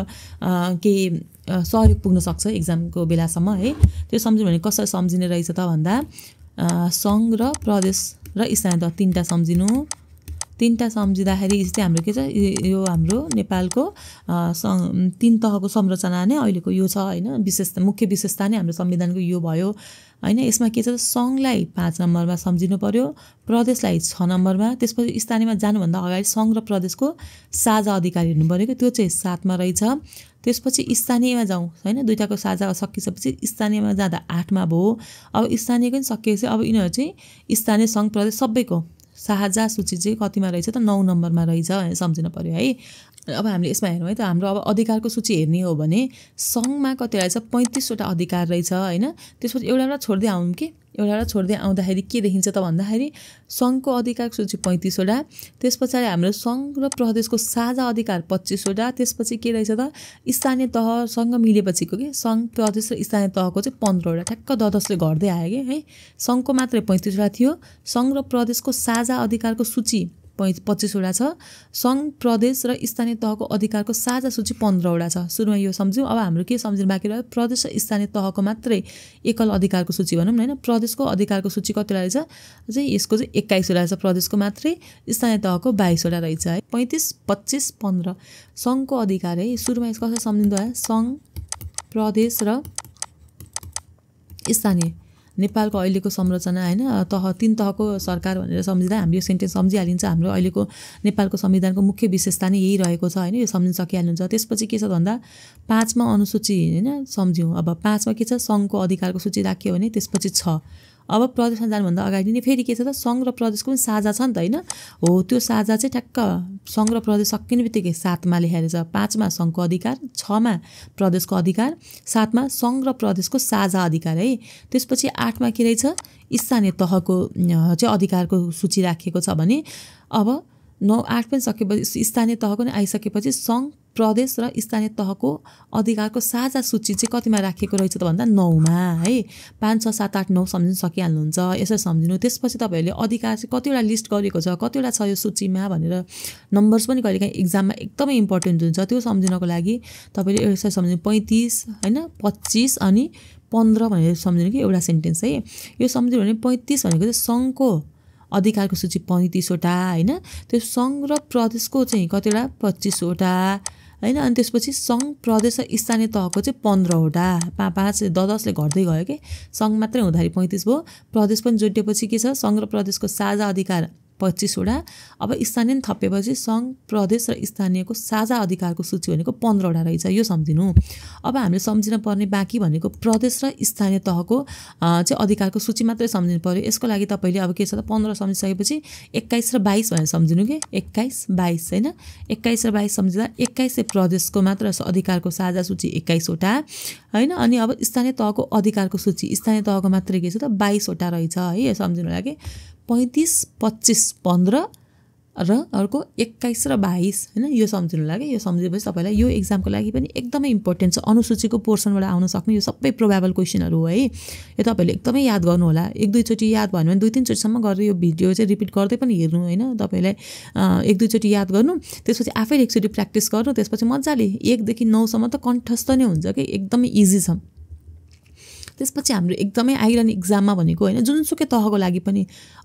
A: केही सहयोग पुग्न सक्छ एक्जामको बेलासम्म है। त्यो सम्झिनु भने कसरी सम्झिने रहेछ त भन्दा सङ्घ र प्रदेश र स्थानीय तह 3टा सम्झिनु। 3टा सम्झिँदाखेरि चाहिँ हाम्रो के छ यो हाम्रो नेपालको 3 तहको संरचना नै अहिलेको यो छ होइन। विशेषता मुख्य विशेषता नै हाम्रो संविधानको यो भयो होइन। यसमा के छ सङ्घलाई 5 नम्बरमा सम्झिनु पर्यो, प्रदेशलाई 6 नम्बरमा, त्यसपछि स्थानीयमा जानुभन्दा अगाडि सङ्घ र प्रदेशको साझा अधिकार हेर्नु पऱ्यो कि त्यो चाहिँ 7 मा रहेछ। त्यसपछि स्थानीयमा जाउँ होइन। दुईटाको साझा सकिसकेपछि स्थानीयमा जाँदा 8 मा भयो। अब स्थानीयको पनि सकिएपछि अब यिनीहरू चाहिँ स्थानीय, सङ्घ, प्रदेश सबैको साझा सूची चाहिँ कतिमा रहेछ त 9 नम्बरमा रहेछ भनेर सम्झिनु पर्यो है। अब हामीले यसमा हेर्नु है त हाम्रो अब अधिकारको सूची हेर्ने हो भने सङ्घमा कति रहेछ 35 वटा अधिकार रहेछ होइन। त्यसपछि एउटा छोड्दै आउँ कि एउटा छोड्दै आउँदाखेरि के देखिन्छ त भन्दाखेरि सङ्घको अधिकारको सूची 35 वटा, त्यस पछाडि हाम्रो सङ्घ र प्रदेशको साझा अधिकार 25 वटा, त्यसपछि के रहेछ त स्थानीय तहसँग मिलेपछिको कि सङ्घ, प्रदेश र स्थानीय तहको चाहिँ 15 वटा ठ्याक्क 10-10ले घट्दै आयो कि है। सङ्घको मात्रै 35 वटा थियो। सङ्घ र प्रदेशको साझा अधिकारको सूची 25 वटा छ। सङ्घ, प्रदेश र स्थानीय तहको अधिकारको साझा सूची 15 वटा छ। सुरुमा यो सम्झ्यौँ। अब हाम्रो के सम्झिनु बाँकी रह्यो प्रदेश र स्थानीय तहको मात्रै एकल अधिकारको सूची भनौँ न होइन। प्रदेशको अधिकारको सूची कति रहेछ चाहिँ यसको चाहिँ 21 वटा छ प्रदेशको मात्रै, स्थानीय तहको 22 वटा रहेछ है। 35 25 15 सङ्घको अधिकार है। सुरुमा यसको कसरी सम्झिँदो है सङ्घ, प्रदेश र स्थानीय नेपालको अहिलेको संरचना होइन तह 3 तहको सरकार भनेर सम्झिँदा हाम्रो यो सेन्टेन्स सम्झिहालिन्छ। हाम्रो अहिलेको नेपालको संविधानको मुख्य विशेषता नै यही रहेको छ होइन। यो सम्झिन सकिहाल्नुहुन्छ। त्यसपछि के छ भन्दा 5 मा अनुसूची होइन सम्झ्यौँ। अब 5 मा के छ सङ्घको अधिकारको सूची राख्यो भने त्यसपछि 6। अब प्रदेशमा जानुभन्दा अगाडि नै फेरि के छ त सङ्घ र प्रदेशको पनि साझा छ नि त होइन। हो त्यो साझा चाहिँ ठ्याक्क सङ्घ र प्रदेश सकिने बित्तिकै 7 मा लेखेर छ। 5 मा सङ्घको अधिकार, 6 मा प्रदेशको अधिकार, 7 मा सङ्घ र प्रदेशको साझा अधिकार है। त्यसपछि 8 मा के रहेछ स्थानीय तहको चाहिँ अधिकारको सूची राखिएको छ भने अब 9 8 पनि सकेपछि स्थानीय तहको नै आइसकेपछि सङ्घ, प्रदेश र स्थानीय तहको अधिकारको साझा सूची चाहिँ कतिमा राखिएको रहेछ त भन्दा 9 मा है। 5 6 7 8 9 सम्झिन सकिहाल्नुहुन्छ। यसरी सम्झिनु। त्यसपछि तपाईँहरूले अधिकार चाहिँ कतिवटा लिस्ट गरेको छ, कतिवटा छ यो सूचीमा भनेर नम्बर्स पनि कहिलेकाहीँ एक्जाममा एकदमै इम्पोर्टेन्ट हुन्छ। त्यो सम्झिनको लागि तपाईँले यसरी सम्झिनु 35 होइन 25 अनि 15 भनेर सम्झिनु कि एउटा सेन्टेन्स है। यो सम्झिनु भने 35 भनेको चाहिँ सङ्घको अधिकारको सूची 35 वटा होइन। त्यो सङ्घ र प्रदेशको चाहिँ कतिवटा 25 वटा होइन। अनि त्यसपछि सङ्घ, प्रदेश र स्थानीय तहको चाहिँ 15 वटा 5 10-10ले घट्दै गयो कि सङ्घ मात्रै हुँदाखेरि 35 भयो। प्रदेश पनि जोडिएपछि के छ सङ्घ र प्रदेशको साझा अधिकार 25 वटा। अब स्थानीय थपेपछि सङ्घ, प्रदेश र स्थानीयको साझा अधिकारको सूची भनेको 15 वटा रहेछ। यो सम्झिनु। अब हामीले सम्झिन पर्ने बाँकी भनेको प्रदेश र स्थानीय तहको चाहिँ अधिकारको सूची मात्रै सम्झिनु पर्यो। यसको लागि तपाईँले अब के छ त 15 सम्झिसकेपछि 21 र 22 भनेर सम्झिनु कि 21 22 होइन। 21 र 22 सम्झिँदा 21 चाहिँ प्रदेशको मात्र अधिकारको साझा सूची 21 वटा होइन। अनि अब स्थानीय तहको अधिकारको सूची स्थानीय तहको मात्रै के छ त 22 वटा रहेछ है। यो सम्झिनु होला कि 35, 25, 15 र अर्को 21 र 22 हैन यो सम्झिनु होला के यो सम्झेपछि तपाईलाई यो एक्जामको लागि पनि एकदमै इम्पोर्टेन्ट छ अनुसूचीको पोर्सनबाट आउन सक्ने यो सबै प्रोबेबल क्वेशनहरु हो है यो तपाईले एकदमै याद गर्नु होला एक दुई चोटी याद भयो भने दुई तीन चोटीसम्म गरेर यो भिडियो चाहिँ रिपिट गर्दै पनि हेर्नु हैन तपाईलाई एक दुई चोटी याद गर्नु त्यसपछि आफै एकचोटी प्र्याक्टिस गर्नु त्यसपछि मज्जाले 1 देखि 9 सम्म त कण्ठस्थ नै हुन्छ के एकदमै इजी छ त्यसपछि हाम्रो एकदमै आइरहने एक्जाममा भनेको हैन जुनसुकै तहको लागि पनि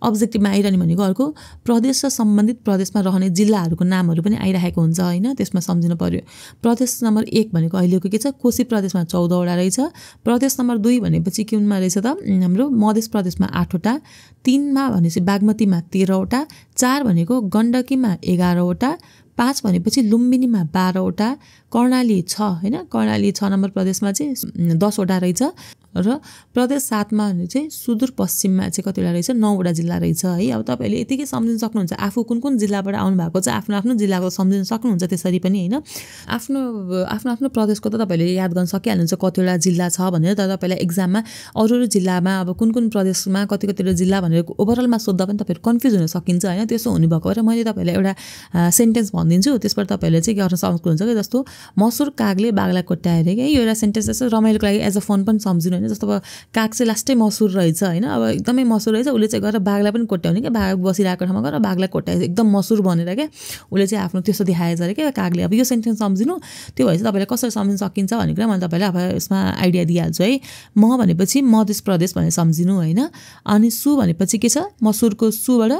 A: अब्जेक्टिभमा आइरहने भनेको अर्को प्रदेश र सम्बन्धित प्रदेशमा रहने जिल्लाहरूको नामहरू पनि आइरहेको हुन्छ हैन त्यसमा सम्झिनु पर्यो प्रदेश नम्बर 1 भनेको अहिलेको के छ कोशी प्रदेशमा 14 वटा रहेछ प्रदेश नम्बर 2 भनेपछि कुनमा रहेछ त हाम्रो मध्य प्रदेशमा 8 वटा 3 मा भनेपछि बागमतीमा 13 वटा 4 भनेको गण्डकीमा 11 वटा 5 भनेपछि लुम्बिनीमा 12 वटा कर्णाली 6 हैन कर्णाली 6 नम्बर प्रदेशमा चाहिँ 10 वटा रहेछ र प्रदेश 7 मा भने चाहिँ सुदूर पश्चिममा चाहिँ कतिवटा रहेछ 9 वटा जिल्ला रहेछ है अब तपाईले यतिकै सम्झिन सक्नुहुन्छ आफू कुन कुन जिल्लाबाट आउनु भएको छ आफ्नो आफ्नो जिल्लाको सम्झिन सक्नुहुन्छ त्यसरी पनि हैन आफ्नो आफ्नो प्रदेशको त तपाईले याद गर्न सकिहाल्नुहुन्छ कतिवटा जिल्ला छ भनेर तर तपाईलाई एक्जाममा अरु जिल्लामा अब कुन कुन प्रदेशमा कतिवटा जिल्ला भनेर ओभरअलमा सोध्दा पनि तपाईहरु कन्फ्युज हुन सकिन्छ हैन त्यसो हुने भएको भएर मैले तपाईलाई एउटा सेन्टेन्स भनिदिन्छु त्यसबाट तपाईले चाहिँ के गर्न सक्नुहुन्छ के जस्तो मसुर कागले बाघलाई कोट्याए रे के यो एउटा सेन्टेन्स जस्तो रमाइलोको लागि एज अ फन पनि सम्झिनु हैन जस्तो अब काग चाहिँ लास्टै मसुर रहेछ हैन अब एकदमै मसुर रहेछ उले चाहिँ गएर बाघलाई पनि कोट्याउने के बाघ बसिरहेको ठाउँमा गएर बाघलाई कोट्याए एकदम मसुर बनेर के उले चाहिँ आफ्नो त्यसो देखाएछ रे के कागले अब यो सेन्टेन्स सम्झिनु त्यो भएपछि तपाईले कसरी सम्झिन सकिन्छ भन्ने कुरा मैले तपाईलाई अब यसमा आइडिया दिइहाल्छु है म भनेपछि मध्य प्रदेश भनेर सम्झिनु हैन अनि सु भनेपछि के छ मसुरको सुबाट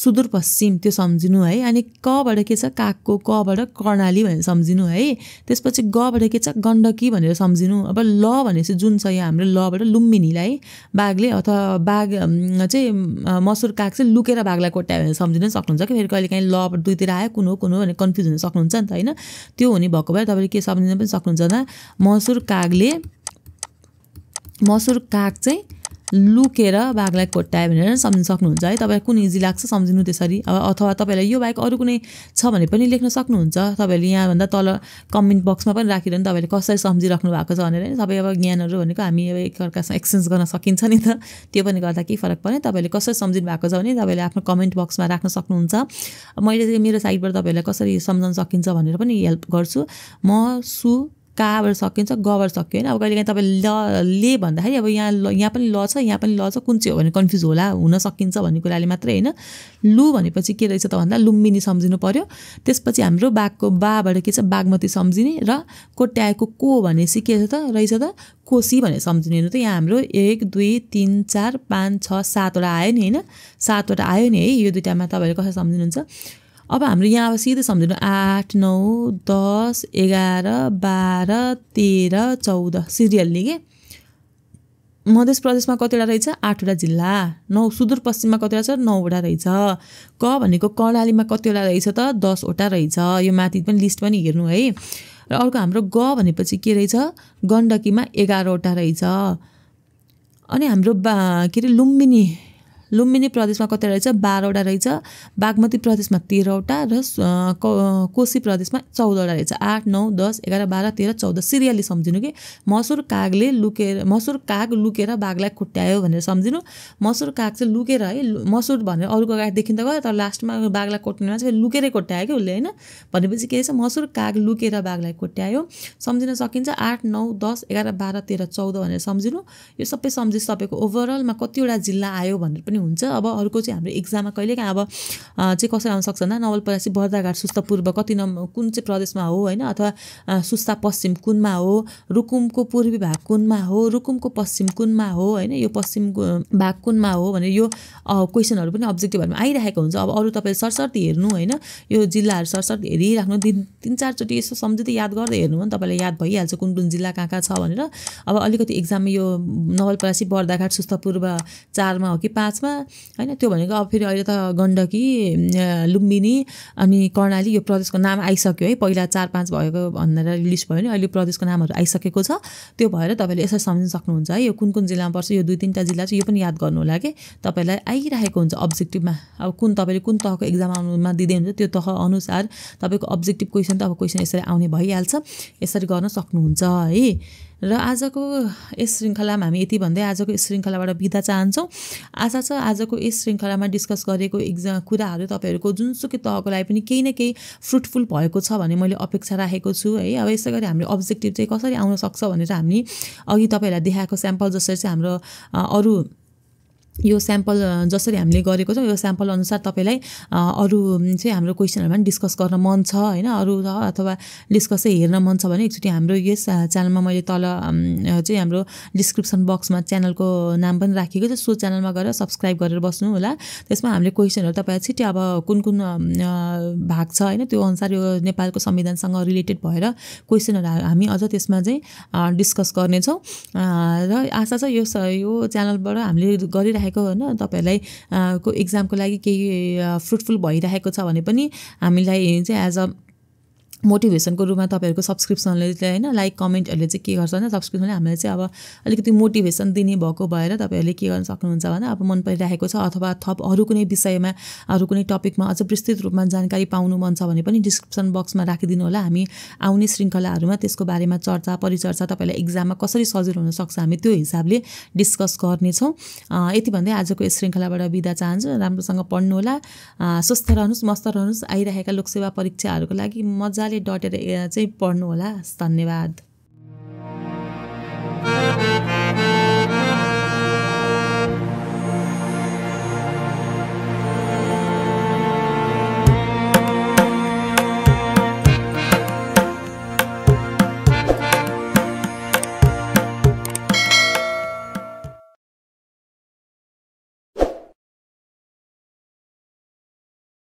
A: सुदूर पश्चिम त्यो सम्झिनु है अनि कबाट के छ कागको कबाट कर्णाली भनेर सम्झिनु है त्यसपछि गबाट के छ गण्डकी भनेर सम्झिनु अब ल भनेपछि जुन छ यहाँ हाम्रो लबाट लुम्बिनीलाई बाघले अथवा बाघ चाहिँ मसुर काग चाहिँ लुकेर बाघलाई कोट्यायो भनेर सम्झिन सक्नुहुन्छ कि फेरि कहिले काहीँ ल दुईतिर आयो कुन हो भने कन्फ्युज हुन सक्नुहुन्छ नि त हैन त्यो हुने भएको भए तपाईले के सम्झिन पनि सक्नुहुन्छ त मसुर काग चाहिँ लुकेर बाघलाई कोट्यायो भनेर सम्झिन सक्नुहुन्छ है तपाईलाई कुन इजी लाग्छ सम्झिनु त्यसरी अब अथवा तपाईलाई यो बाहेक अरु कुनै छ भने पनि लेख्न सक्नुहुन्छ तपाईले यहाँ भन्दा तल कमेन्ट बक्समा पनि राखिरहनु तपाईले कसरी सम्झिराख्नु भएको छ भनेर सबै अब ज्ञानहरु भनेको हामी अब एकअर्कासँग एक्सचेन्ज गर्न सकिन्छ नि त त्यो पनि गर्दा के फरक पर्ने तपाईले कसरी सम्झिनु भएको छ भने तपाईले आफ्नो कमेन्ट बक्समा राख्न सक्नुहुन्छ मैले चाहिँ मेरो साइडबाट तपाईलाई कसरी सम्झाउन सकिन्छ भनेर पनि हेल्प गर्छु म सु काबाट सकिन्छ गबाट सक्यो हैन अब कहिले काहीँ तपाईले ले भन्दाखेरि अब यहाँ पनि ल छ यहाँ पनि ल छ कुन चाहिँ हो भने कन्फ्युज होला हुन सकिन्छ भन्ने कुराले मात्रै हैन लु भनेपछि के रहेछ त भन्दा लुम्बिनी सम्झिनु पर्यो त्यसपछि हाम्रो बाघको बाबाट के छ बागमती सम्झिने र कोट्याएको को भनेसी के छ त रहेछ त कोशी भनेर सम्झिने त यहाँ हाम्रो 1 2 3 4 5 6 7 वटा आयो नि हैन 7 वटा आयो नि है यो दुईटामा तपाईले कसरी सम्झिनुहुन्छ अब हाम्रो यहाँ अब सिधै सम्झिनु 8 9 10 11 12 13 14 सिरियलली के मध्य प्रदेशमा कतिवटा रहेछ 8 वटा जिल्ला 9 सुदूर पश्चिममा कतिवटा छ 9 वटा रहेछ क भनेको कर्णालीमा कतिवटा रहेछ त 10 वटा रहेछ यो माथि पनि लिस्ट पनि हेर्नु है र अर्को हाम्रो ग भनेपछि के रहेछ गण्डकीमा 11 वटा रहेछ अनि हाम्रो के रे लुम्बिनी प्रदेशमा कति रहेछ 12 वटा रहेछ बागमती प्रदेशमा 13 वटा र कोशी प्रदेशमा 14 वटा रहेछ 8 9 10 11 12 13 14 सिरियली सम्झिनु के मसुर काग लुकेर बाघलाई कोट्यायो भनेर सम्झिनु मसुर काग चाहिँ लुकेर है मसुर भनेर अरुको गाड देखिन्छ गयो तर लास्टमा बाघलाई कोट्नेमा चाहिँ लुकेरै कोट्यायो के उले हैन भनेपछि के रहेछ मसुर काग लुकेर बाघलाई कोट्यायो सम्झिन सकिन्छ 8 9 10 11 12 13 14 भनेर सम्झिनु यो सबै सम्झिस तपाईको ओभरअलमा कतिवटा जिल्ला आयो भनेर पनि हुन्छ अब अर्को चाहिँ हाम्रो एक्जाममा कहिलेकाहीँ अब चाहिँ कसरी आउन सक्छ भन्दा नवलपरासी बर्दाघाट सुस्ता पूर्व कति कुन चाहिँ प्रदेशमा हो हैन अथवा सुस्ता पश्चिम कुनमा हो रुकुमको पूर्वी भाग कुनमा हो रुकुमको पश्चिम कुनमा हो हैन यो पश्चिम भाग कुनमा हो भने यो क्वेशनहरु पनि अब्जेक्टिभहरुमा आइरहेको हुन्छ अब अरु तपाईले सरसर्ती हेर्नु हैन यो जिल्लाहरु सरसर्ती हेरिराख्नु 3-4 चोटी यसो सम्झिँदै याद गर्दै हेर्नु भने तपाईलाई याद भइहाल्छ कुन कुन जिल्ला कहाँ छ भनेर अब अलिकति एक्जाममा यो नवलपरासी बर्दाघाट सुस्ता पूर्व 4 मा हो कि 5 मा हैन त्यो भनेको अब फेरि अहिले त गण्डकी लुम्बिनी अनि कर्णाली यो प्रदेशको नाम आइसक्यो है पहिला 4-5 भएको भनेर लिस्ट भयो नि अहिले प्रदेशको नामहरु आइसकेको छ त्यो भएर तपाईले यसरी सम्झिन सक्नुहुन्छ है यो कुन कुन जिल्लामा पर्छ यो 2-3टा जिल्ला चाहिँ यो पनि याद गर्नु होला के तपाईलाई आइरहेको हुन्छ अब्जेक्टिभमा अब कुन तपाईले कुन तहको एक्जाम आउनुमा दिदै हुन्छ त्यो तह अनुसार तपाईको अब्जेक्टिभ क्वेशन त अब क्वेशन यसरी आउने भइहाल्छ यसरी गर्न सक्नुहुन्छ है र आजको यस श्रृङ्खलामा हामी यति भन्दै आजको यस श्रृङ्खलाबाट बिदा चाहन्छौँ। आशा छ आजको यस श्रृङ्खलामा डिस्कस गरेको कुराहरू तपाईँहरूको जुनसुकै तहको लागि पनि केही न केही फ्रुटफुल भएको छ भन्ने मैले अपेक्षा राखेको छु है। अब यसै गरी हाम्रो अब्जेक्टिभ चाहिँ कसरी आउन सक्छ भनेर हामी अघि तपाईँहरूलाई देखाएको स्याम्पल जसरी चाहिँ हाम्रो अरू यो स्याम्पल जसरी हामीले गरेको छौँ यो स्याम्पल अनुसार तपाईँलाई अरू चाहिँ हाम्रो क्वेसनहरूमा पनि डिस्कस गर्न मन छ होइन, अरू अथवा डिस्कस चाहिँ हेर्न मन छ भने एकचोटि हाम्रो यस च्यानलमा मैले तल चाहिँ हाम्रो डिस्क्रिप्सन बक्समा च्यानलको नाम पनि राखेको छ, सो च्यानलमा गएर सब्सक्राइब गरेर बस्नु होला। त्यसमा हामीले क्वेसनहरू तपाईँलाई छिट्टै अब कुन कुन भाग छ होइन त्यो अनुसार यो नेपालको संविधानसँग रिलेटेड भएर क्वेसनहरू हामी अझ त्यसमा चाहिँ डिस्कस गर्नेछौँ। र आशा छ यो च्यानलबाट हामीले गरिरहेको होइन तपाईँहरूलाई को इक्जामको लागि केही फ्रुटफुल भइरहेको छ भने पनि हामीलाई चाहिँ एज अ मोटिभेसनको रूपमा तपाईँहरूको सब्सक्रिप्सनले चाहिँ होइन लाइक कमेन्टहरूले चाहिँ के गर्छ भने सब्सक्रिप्सनले हामीलाई चाहिँ अब अलिकति मोटिभेसन दिने भएको भएर तपाईँहरूले के गर्न सक्नुहुन्छ भने अब मन परिरहेको छ अथवा थप अरू कुनै विषयमा अरू कुनै टपिकमा अझ विस्तृत रूपमा जानकारी पाउनु मन छ भने पनि डिस्क्रिप्सन बक्समा राखिदिनु होला। हामी आउने श्रृङ्खलाहरूमा त्यसको बारेमा चर्चा परिचर्चा तपाईँलाई इक्जाममा कसरी सजिलो हुनसक्छ हामी त्यो हिसाबले डिस्कस गर्नेछौँ। यति भन्दै आजको यस श्रृङ्खलाबाट बिदा चाहन्छु। राम्रोसँग पढ्नुहोला, स्वस्थ रहनुहोस्, मस्त रहनुहोस्। आइरहेका लोकसेवा परीक्षाहरूको लागि मजाले डटेर चाहिँ पढ्नु होला। धन्यवाद।